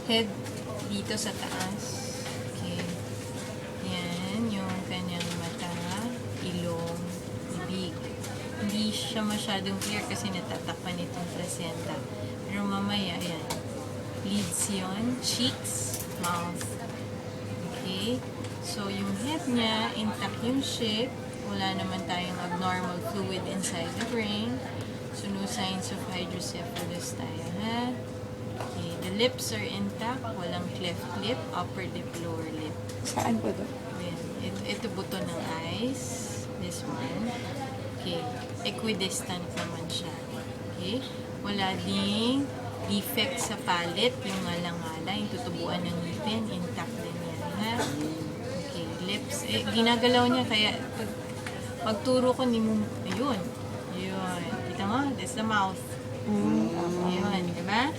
head dito sa taas. Okay. Yan, yung kanyang mata, ilong, bibig. Hindi siya masyadong clear kasi natatakpan itong placenta. Pero mamaya, yan. Lids yun, cheeks, mouth. Okay. So, yung head niya, intact yung shape. Wala naman tayong abnormal fluid inside the brain. So, no signs of hydrocephalus tayo, ha? Okay, the lips are intact. Walang cleft lip, upper lip, lower lip. Saan po doon? Ayan. Ito buto ng eyes. This one. Okay. Equidistant naman siya. Okay. Wala ding defect sa palate. Yung ngalang-ngala, yung tutubuan ng ngipin. Intact din yan, ha? Okay. Lips. Ginagalaw niya kaya pagturo ko ni mo, ayun. Ayun. Kita mo? That's the mouth. Ayun. Diba?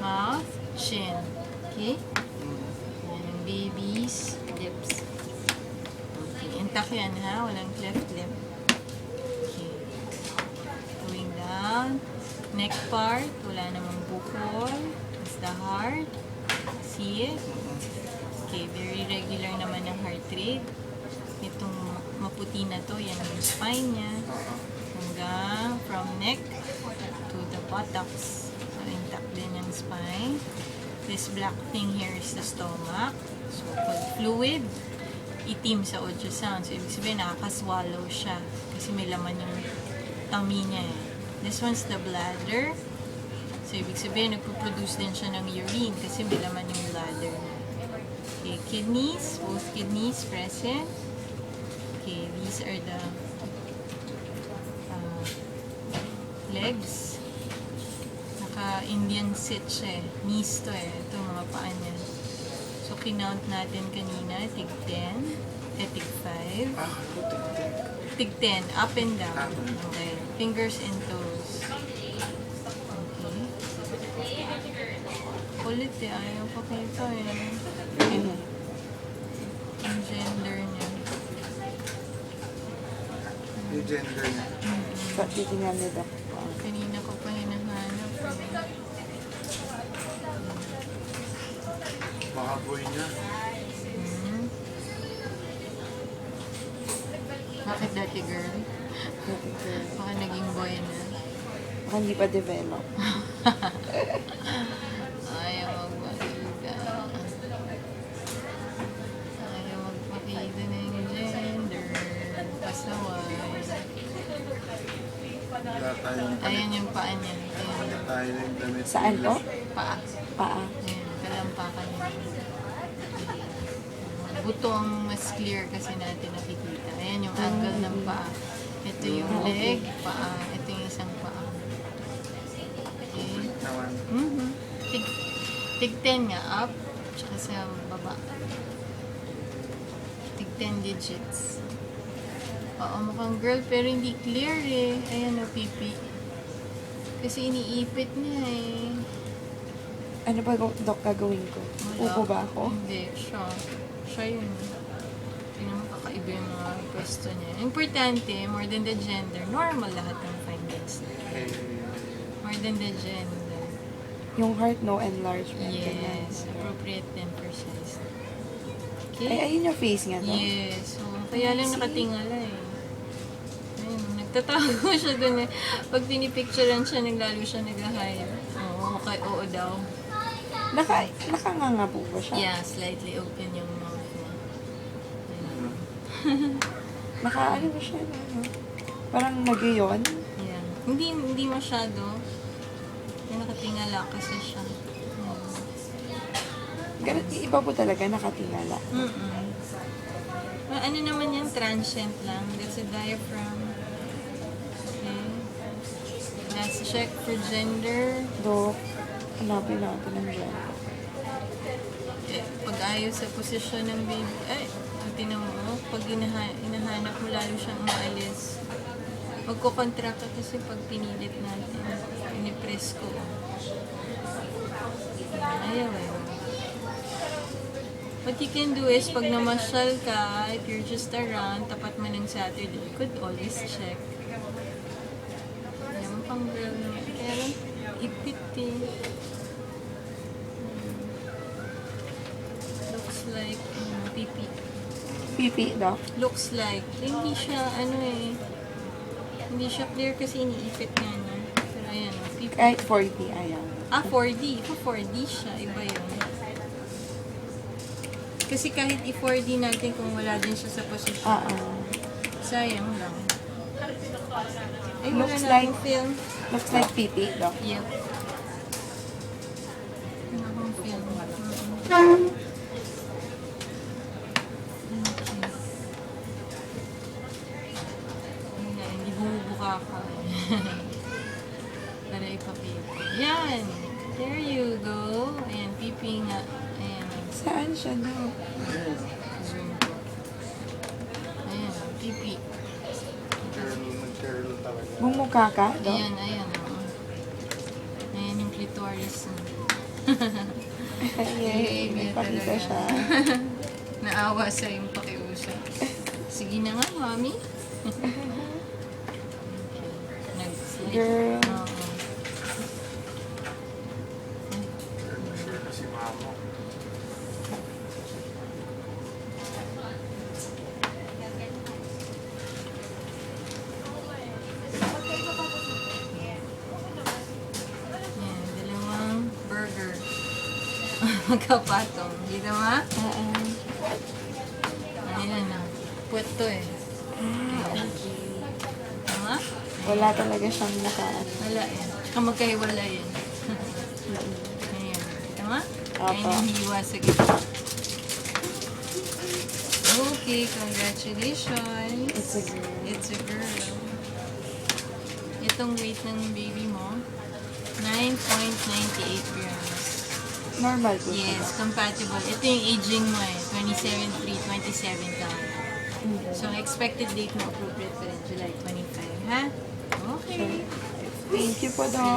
Mouth, chin. Okay? Yan yung baby's lips. Okay. Intact yan, ha? Walang cleft lip. Okay. Going down. Neck part. Wala namang bukol. That's the heart. See it? Okay. Very regular naman ang heart rate. Itong maputi na to, yan yung spine niya. Hanggang from neck to the buttocks. So, intact din yung spine. This black thing here is the stomach. So, called fluid. Itim sa ultrasound. So, ibig sabihin, nakakaswallow siya. Kasi may laman yung tummy niya. This one's the bladder. So, ibig sabihin, nagpo-produce din siya ng urine kasi may laman yung bladder niya. Okay, kidneys. Both kidneys present. Okay, these are the legs. Naka-Indian sit siya eh. Knees to eh. Ito mga paa niya. So, kinount natin kanina. Tig 10. Tig 5. Tig 10. Up and down. Okay. Fingers and toes. Okay. Kulit eh. Ayaw pa kita eh. Ang gender niya. Yung gender niya. Ba't titingnan ni Doc? Kanina ko pa hinahanap. Baka boy niya. Bakit dati girl? Baka naging boy na. Baka hindi pa develop. Ayaw magpakita. Ayaw magpakita na yung gender. Pasaway. Wala tayong Ayan yung paa niya. Wala Ayan. tayo ng damit. Saan po? Paa. Paa. Ayan. Kalampakan niya. Buto ang mas clear kasi natin nakikita. Ayan yung angle ng paa. Ito yung leg, paa. Ito yung isang paa. Okay. Naman. Tig 10 nga, up. Tsaka sa baba. Tig 10 digits. Oo, mukhang girl, pero hindi clear eh. Ayan o, pipi. Kasi iniipit niya eh. Ano ba, Doc, gagawin ko? Wala. Upo ba ako? Hindi, siya. Siya yun. Tingnan mo, kakaiba yung mga pwesto niya. Importante, more than the gender, normal lahat ng findings. More than the gender. Yung heart, no enlargement. ganyan. Yes, appropriate din precise. Ay, Okay? ayun yung face niya, Doc. Yes. So, kaya lang nakatingala eh. Ayun, nagtatago siya dun eh. Pag pinipicturean siya, naglalo siya nag-hide. Oo, oo daw. Nakanganga po ba siya? Yeah, slightly open yung mouth niya. Ayun. Ano ba siya? Ano? Parang nagyayon? Yeah. Hindi masyado. May nakatingala kasi siya. Ganun, iba po talaga nakatingala. Ano naman yan, transient lang. That's a diaphragm. Okay. Let's check for gender. Doc, hanapin natin ang dyan. Pag ayos sa posisyon ng baby, tinan mo, pag hinahanap mo lalo siyang umaalis. Magkocontract ka kasi pag pinilit natin. Pinipress ko. Ayaw eh. What you can do is, pag namasyal ka, if you're just around, tapat mo ng Saturday, you could always check. Ayan, pang girl naman. Kaya lang, ipit eh. pipi, Doc? Looks like. Hindi siya, ano eh. Hindi siya clear kasi iniipit nga niya. Pero ayan, pipi. Kahit 4D, ayaw. 4D. 4D siya. Iba yun. Kasi kahit i-4D natin kung wala din siya sa posisyon. Sayang lang. Ay, wala Looks na like- akong film. Looks like pipi, Doc. Yep. Wala akong film. Hindi bumubuka ka. Para ipapito. Yan! There you go. Ayan, pipi nga. Ayan. Saan siya, Doc? Zoom ko. Ayan, pipi. Nag-curl talaga. Bumuka ka, Doc? Ayan, ayan. Oh. Ayan yung clitoris. Yay, may pakita talaga. siya. Naawa sa yung pakiusap. Sige na nga, mami. Nag-slip. Girl. Oo. Sure kasi mamo. Yan, dalawang burger. Magkapatong. Dito ma? Ayun na. Puwet to eh. Tama? Wala talaga siyang nakaan. Wala yan. Tsaka magkahiwala yan. Ayan. Tama? Apa. Ayan yung hiwa sa gitna. Okay, congratulations. It's a girl. It's a girl. Itong weight ng baby mo, 9.98 grams. Normal po siya, Yes, Doc. compatible. Ito yung aging mo eh. 27.3, 27 ka. So, ang expected date mo appropriate pa rin, July 25, ha? Okay. Thank you po, Doc.